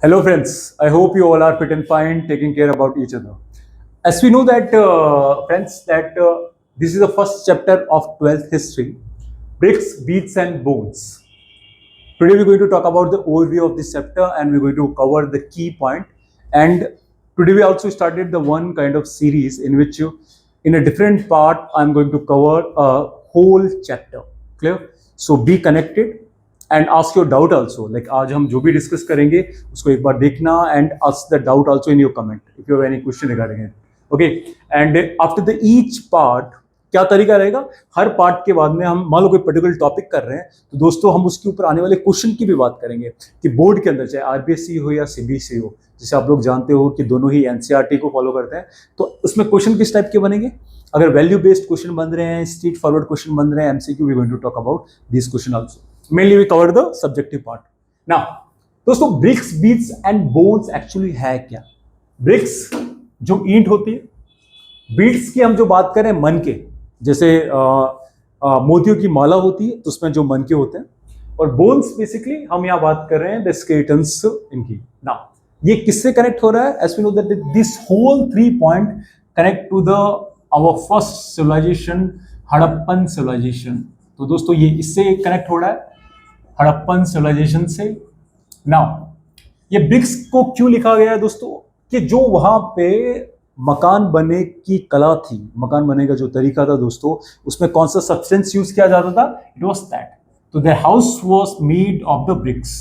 Hello, friends. I hope you all are fit and fine, taking care about each other. As we know that, friends, that this is the first chapter of 12th history, bricks, beats, and bones. Today we're going to talk about the overview of this chapter, and we're going to cover the key point. And today we also started the one kind of series in which in a different part, I'm going to cover a whole chapter. Clear? So be connected and ask your doubt also. Like आज हम जो भी discuss करेंगे उसको एक बार देखना and ask the doubt also in your comment if you have any question regarding it. Okay, and after the each part क्या तरीका रहेगा, हर पार्ट के बाद में हम मान लो कोई पर्टिकुलर टॉपिक कर रहे हैं तो दोस्तों हम उसके ऊपर आने वाले क्वेश्चन की भी बात करेंगे कि बोर्ड के अंदर चाहे आरबीएससी हो या सीबीएसई हो, जैसे आप लोग जानते हो कि दोनों ही एनसीईआरटी को फॉलो करते हैं, तो उसमें क्वेश्चन किस टाइप के बनेंगे. अगर वैल्यू बेस्ड क्वेश्चन बन रहे हैं, स्ट्रेट फॉरवर्ड क्वेश्चन बन रहे हैं, MCQ, we going to talk about this question also. Mainly we cover the subjective part. Now दोस्तों, bricks, beads and bones actually है क्या. ब्रिक्स जो ईंट होती है, बीट्स की हम जो बात करें मन के, जैसे मोतियों की माला होती है तो उसमें जो मन के होते हैं, और बोन्स बेसिकली हम यहाँ बात कर रहे हैं द स्केलेटन्स इनकी. ना ये किससे कनेक्ट हो रहा है, as we know that this whole 3 point connect to the our first civilization, Harappan civilization. तो दोस्तों ये इससे कनेक्ट हो रहा है, हड़प्पन सिविलाइजेशन से. नाउ ये ब्रिक्स को क्यों लिखा गया है दोस्तों, कि जो वहां पे मकान बने की कला थी, मकान बने का जो तरीका था दोस्तों, उसमें कौन सा सब्सटेंस यूज किया जाता था, इट वाज दैट. तो the house was made of the bricks,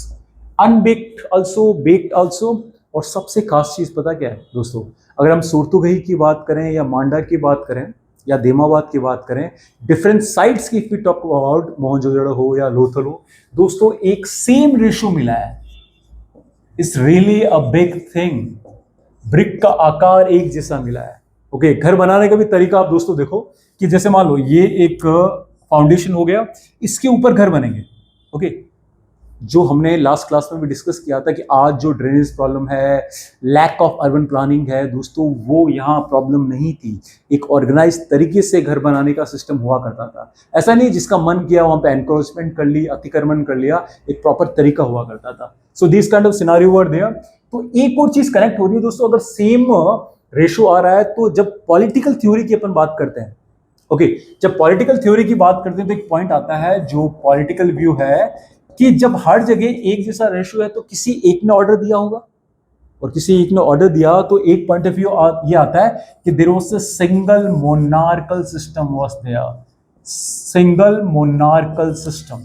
unbaked also, baked also. और सबसे खास चीज पता क्या है दोस्तों, अगर हम सूरतुगही की बात करें या मांडा की बात करें या देमाबाद की बात करें, डिफरेंट साइट्स की, if we talk about Mohenjodaro हो या लोथल हो, दोस्तों एक सेम रेशियो मिला है. It's really a big thing. Brick का आकार एक जैसा मिला है. ओके, घर बनाने का भी तरीका आप दोस्तों देखो कि जैसे मान लो ये एक फाउंडेशन हो गया, इसके ऊपर घर बनेंगे. ओके, जो हमने लास्ट क्लास में भी डिस्कस किया था कि आज जो ड्रेनेज प्रॉब्लम है, लैक ऑफ अर्बन प्लानिंग है दोस्तों, वो यहाँ प्रॉब्लम नहीं थी. एक ऑर्गेनाइज तरीके से घर बनाने का सिस्टम हुआ करता था. ऐसा नहीं जिसका मन किया वहां पे एनक्रोचमेंट कर ली, अतिक्रमण कर लिया, एक प्रॉपर तरीका हुआ करता था. So this kind of scenario were there. तो एक और चीज कनेक्ट हो रही है दोस्तों, अगर सेम रेशो आ रहा है तो जब पॉलिटिकल थ्योरी की अपन बात करते हैं, ओके, जब पॉलिटिकल थ्योरी की बात करते हैं तो एक पॉइंट आता है जो पॉलिटिकल व्यू है कि जब हर जगह एक जैसा रेशियो है तो किसी एक ने ऑर्डर दिया होगा, और किसी एक ने ऑर्डर दिया तो एक पॉइंट ऑफ व्यू ये आता है कि there was a single monarchal system was there. Single monarchal system.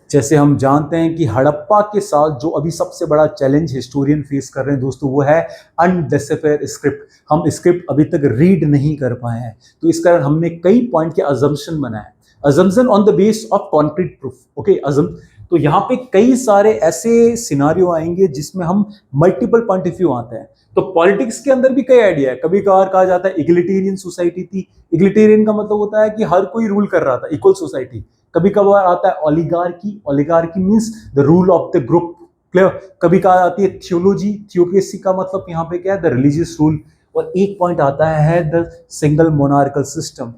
जैसे हम जानते हैं कि हड़प्पा के साथ जो अभी सबसे बड़ा चैलेंज हिस्टोरियन फेस कर रहे हैं दोस्तों, वो है अनडेसिफाइड स्क्रिप्ट. हम स्क्रिप्ट अभी तक रीड नहीं कर पाए हैं, तो इस कारण हमने कई पॉइंट के अजम्पशन बनाए. Assumption on the base of concrete proof. Okay, अजम. तो यहाँ पे कई सारे ऐसे सिनारियो आएंगे जिसमें हम मल्टीपल पॉइंट ऑफ व्यू आते हैं. तो पॉलिटिक्स के अंदर भी कई आइडिया है. कभी कभार कहा जाता है इक्वलिटेरियन सोसाइटी थी. इक्वलिटेरियन का मतलब होता है कि हर कोई रूल कर रहा था, इक्वल सोसाइटी. कभी कभार आता है oligarchy. Oligarchy means the rule of the group. Clear. कभी कहा जाती है थियोलॉजी. थियोक्रेसी का मतलब यहाँ पे क्या है, द रिलीजियस रूल. और एक पॉइंट आता है the single monarchal system.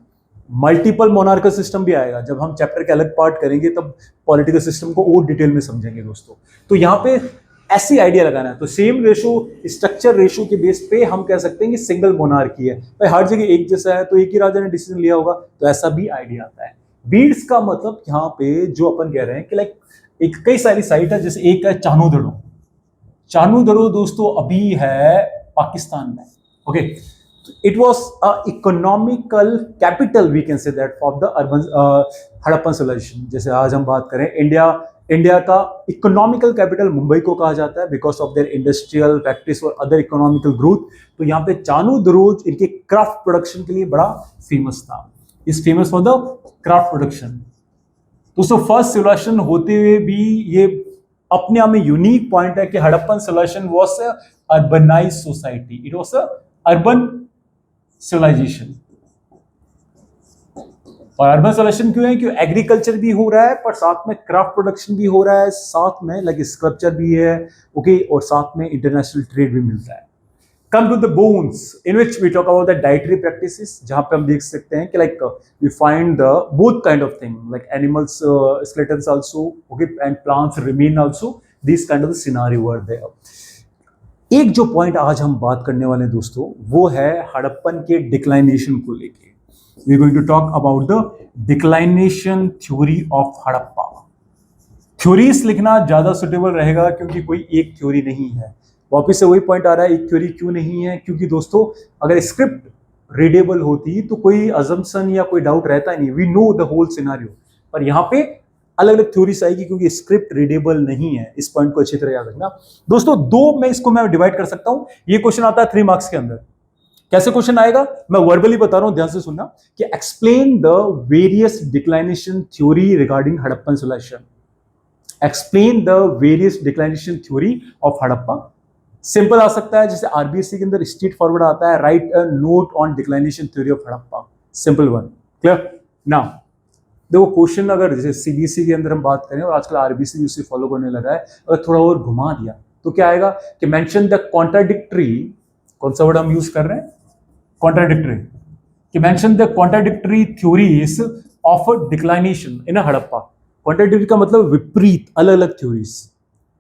Multiple monarchal system भी आएगा, जब हम चैप्टर के अलग पार्ट करेंगे तब पॉलिटिकल सिस्टम को और डिटेल में समझेंगे दोस्तों. तो यहाँ पे ऐसी आइडिया लगाना है, तो सेम रेशो, स्ट्रक्चर रेशो के बेस पे हम कह सकते हैं कि सिंगल मोनार्की है. भाई हर जगह एक जैसा है तो एक ही राजा ने डिसीजन लिया होगा, तो ऐसा भी आइडिया आता है. बीड्स का मतलब यहाँ पे जो अपन कह रहे हैं कि लाइक एक कई सारी साइट है, जैसे एक है चानूदड़ो. चानूदड़ो दोस्तों अभी है पाकिस्तान में. Okay, it was a economical capital, we can say that, of the urban Harappan civilization. जैसे आज हम बात करें इंडिया का इकोनॉमिकल कैपिटल मुंबई को कहा जाता है because of their industrial factories और अदर इकोनॉमिकल ग्रोथ. तो यहाँ पे चानूदरोज इनके क्राफ्ट प्रोडक्शन के लिए बड़ा फेमस था. Is famous for the craft production. दोस्तों फर्स्ट सिविलाइजेशन होते हुए भी ये अपने आप में यूनिक पॉइंट है कि Harappan civilization was a urbanized society. It was a urban civilization. और अर्बन सिविलाइजेशन क्यों है, क्यों एग्रीकल्चर भी हो रहा है पर साथ में क्राफ्ट प्रोडक्शन भी हो रहा है, साथ में लाइक स्कल्पचर भी है. ओके, और साथ में इंटरनेशनल ट्रेड भी मिलता है. Come to the bones in which we talk about the dietary practices, जहां पे हम देख सकते हैं कि like we find the both kind of thing, like animals skeletons also, okay, and plants remain also. This kind of scenario were there. एक जो point आज हम बात करने वाले हैं दोस्तों, वो है हड़प्पन के डिक्लाइनेशन को लेके। We are going to talk about the declination theory of Harappa. Theories लिखना ज्यादा सुटेबल रहेगा क्योंकि कोई एक थ्योरी नहीं है। वापिस से वही पॉइंट आ रहा है, एक थ्योरी क्यों नहीं है? क्योंकि दोस्तों अगर स्क्रिप्ट रीडेबल होती तो कोई अजम्पशन या कोई डाउट रहता ही नहीं, we know the whole scenario. पर यहाँ पे अलग अलग थ्योरीज आएगी क्योंकि स्क्रिप्ट रीडेबल नहीं है। इस पॉइंट को अच्छी तरह याद रखना दोस्तों। दो में इसको मैं डिवाइड कर सकता हूं। ये क्वेश्चन आता है 3 मार्क्स के अंदर। कैसे क्वेश्चन आएगा मैं वर्बली बता रहा हूं, ध्यान से सुनना कि explain the various declination theory regarding Harappan civilisation. Explain the various declination theory of Harappa. Simple आ सकता है, जैसे आरबीएससी के अंदर स्ट्रेट फॉरवर्ड आता है, right a note on declination theory of Harappa. Simple one, clear. Now देखो क्वेश्चन अगर जैसे सीबीएसई के अंदर हम बात करें और आजकल आरबीएससी भी उसे फॉलो करने लगा है, अगर थोड़ा और घुमा दिया तो क्या आएगा कि मेंशन द कॉन्ट्राडिक्टरी, कौन सा वर्ड हम यूज कर रहे हैं? कॉन्ट्राडिक्टरी। कि mention the contradictory theories of declination in Harappa. Contradictory का मतलब विपरीत, अलग अलग थ्योरीज।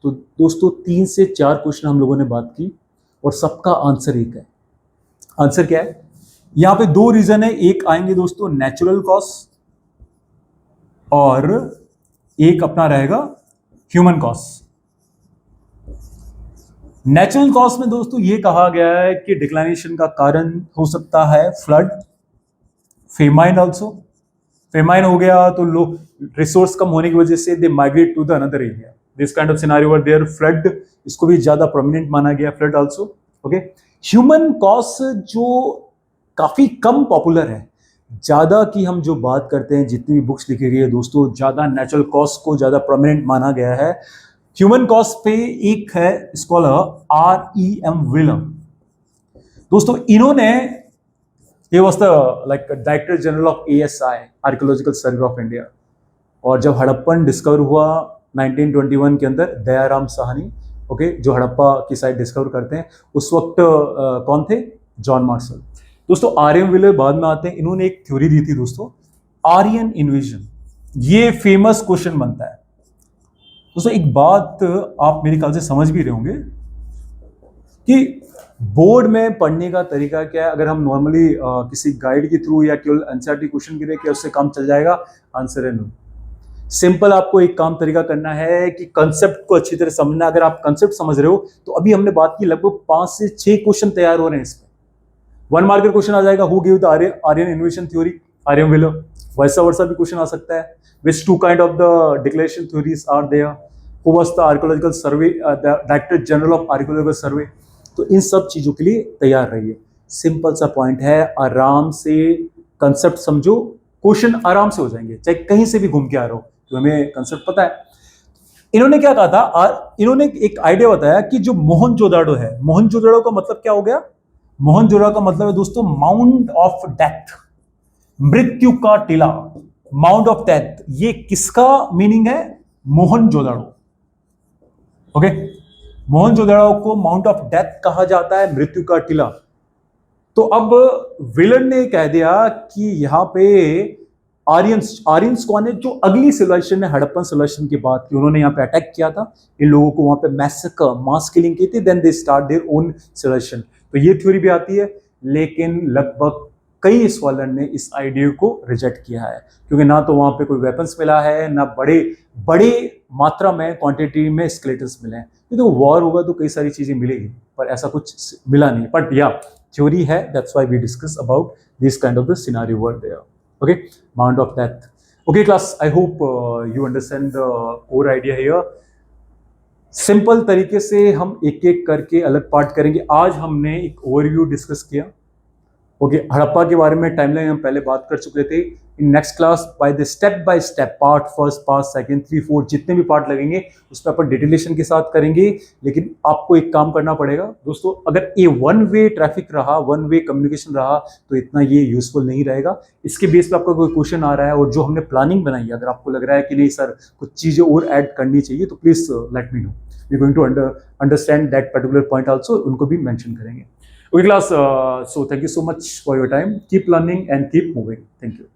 तो दोस्तों 3 से 4 क्वेश्चन हम लोगों ने बात की और सबका आंसर एक है। आंसर क्या है? यहां पे 2 रीजन है। एक आएंगे दोस्तों नेचुरल कॉज और एक अपना रहेगा ह्यूमन कॉज। नेचुरल कॉज में दोस्तों ये कहा गया है कि डिक्लाइनेशन का कारण हो सकता है फ्लड, फेमाइन ऑल्सो। फेमाइन हो गया तो लोग रिसोर्स कम होने की वजह से they migrate to the another area. This kind of scenario were there. Flood, इसको भी ज्यादा प्रोमिनेंट माना गया, flood also. Okay. Human cause जो काफी कम पॉपुलर है, ज्यादा की हम जो बात करते हैं, जितनी भी बुक्स लिखी गई है दोस्तों, ज्यादा नेचुरल कॉज को ज्यादा प्रोमिनेंट माना गया है। ह्यूमन कॉज पे एक है स्कॉलर R.E.M. विलर। दोस्तों इन्होंने, ये was the like director general of ASI, archaeological survey of India. और जब हड़प्पन डिस्कवर हुआ 1921 के अंदर, दयाराम साहनी, ओके, जो हड़प्पा की साइट डिस्कवर करते हैं, उस वक्त कौन थे? John Marshall. दोस्तों R.M. विलर बाद में आते हैं। इन्होंने एक थ्योरी दी थी दोस्तों, आर्यन इन्वेजन। ये फेमस क्वेश्चन बनता है दोस्तों। एक बात आप मेरे ख्याल से समझ भी रहे होंगे कि बोर्ड में पढ़ने का तरीका क्या है। अगर हम नॉर्मली किसी गाइड के थ्रू या केवल एनसीईआरटी क्वेश्चन के लिए क्या उससे काम चल जाएगा? आंसर है नो। सिंपल आपको एक काम तरीका करना है कि कंसेप्ट को अच्छी तरह समझना। अगर आप कंसेप्ट समझ रहे हो तो अभी हमने बात की, लगभग 5 से 6 क्वेश्चन तैयार हो रहे हैं इसमें। 1 मार्क का क्वेश्चन आ जाएगा, who give the Aryan invasion theory? R.M. Wheeler. वैसा वर्षा भी क्वेश्चन आ सकता है, which 2 kind of the declaration theories are there? Who was the archaeological survey, the director general of archaeological survey? तो इन सब चीजों के लिए तैयार रहिए। सिंपल सा पॉइंट है, आराम से कंसेप्ट समझो, क्वेश्चन आराम से हो जाएंगे, चाहे कहीं से भी घूम के आ रहा हो, तो हमें कंसेप्ट पता है। इन्होंने क्या कहा था? इन्होंने एक आइडिया बताया कि जो मोहनजोदाड़ो है, मोहनजोदाड़ो का मतलब क्या हो गया? मोहनजोदाड़ो का मतलब है दोस्तों माउंट ऑफ डेथ, मृत्यु का टीला, माउंट ऑफ डेथ। ये किसका मीनिंग है? मोहनजोदाड़ो। ओके, मोहनजोदाड़ो को माउंट ऑफ डेथ कहा जाता है, मृत्यु का टीला। तो अब विलन ने कह दिया कि यहां पे आर्यंस कौन है? जो अगली सिविलाइजेशन है, हड़प्पन सिविलाइजेशन की बात की, उन्होंने यहाँ पे अटैक किया था, इन लोगों को वहां पे मैसेकर, मास किलिंग की थी, then they start their own civilization. तो ये थ्योरी भी आती है, लेकिन लगभग कई स्कॉलर ने इस आइडिया को रिजेक्ट किया है, क्योंकि ना तो वहां पे कोई वेपन्स मिला है, ना बड़े मात्रा में क्वांटिटी में स्केलेटन्स मिले हैं। तो वॉर होगा तो कई सारी चीजें मिलेगी, पर ऐसा कुछ मिला नहीं। बट या थ्योरी है, that's why we discuss about this kind of the scenario were there. Okay, mount of death. Okay class, I hope you understand the core idea here. Simple तरीके से हम एक एक करके अलग पार्ट करेंगे। आज हमने एक ओवरव्यू डिस्कस किया, ओके, हड़प्पा के बारे में टाइमलाइन हम पहले बात कर चुके थे। In next class by the step part, first part, second, 3, 4 जितने भी पार्ट लगेंगे उस पर अपन डिटेलेशन के साथ करेंगे। लेकिन आपको एक काम करना पड़ेगा दोस्तों, अगर ये 1 वे ट्रैफिक रहा, 1 वे कम्युनिकेशन रहा, तो इतना ये यूजफुल नहीं रहेगा। इसके बेस पे आपका कोई क्वेश्चन आ रहा है और जो हमने प्लानिंग बनाई है, अगर आपको लग रहा है कि नहीं सर कुछ चीजें और ऐड करनी चाहिए, तो please let me know. We going to understand that particular point also, उनको भी मेंशन करेंगे। Okay class, so thank you so much for your time. Keep learning and keep moving. Thank you.